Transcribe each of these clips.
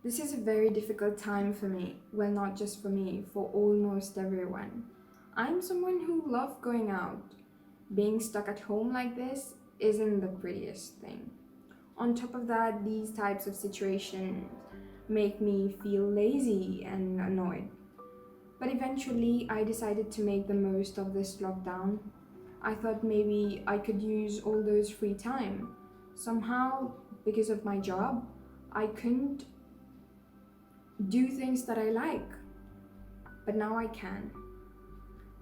This is a very difficult time for me. Well, not just for me, for almost everyone. I'm someone who loves going out. Being stuck at home like this isn't the prettiest thing. On top of that, these types of situations make me feel lazy and annoyed. But eventually, I decided to make the most of this lockdown. I thought maybe I could use all those free time. Somehow, because of my job, I couldn't do things that I like, but now I can.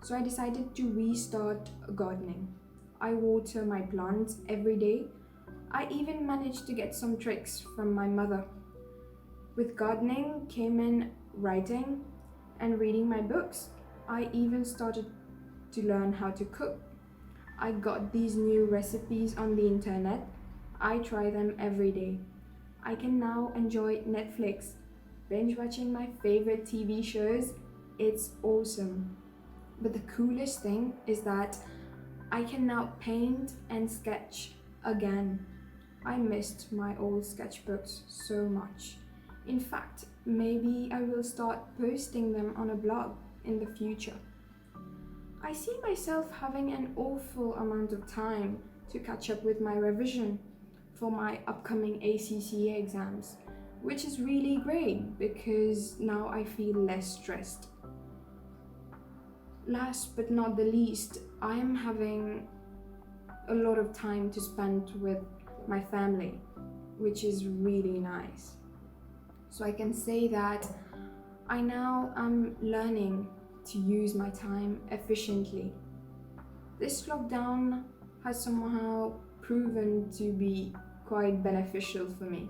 So I decided to restart gardening. I water my plants every day. I even managed to get some tricks from my mother. With gardening came in writing and reading my books. I even started to learn how to cook. I got these new recipes on the internet. I try them every day. I can now enjoy Netflix, binge watching my favorite TV shows. It's awesome. But the coolest thing is that I can now paint and sketch again. I missed my old sketchbooks so much. In fact, maybe I will start posting them on a blog in the future. I see myself having an awful amount of time to catch up with my revision for my upcoming ACCA exams, which is really great because now I feel less stressed. Last but not the least, I am having a lot of time to spend with my family, which is really nice. So I can say that I now am learning to use my time efficiently. This lockdown has somehow proven to be quite beneficial for me.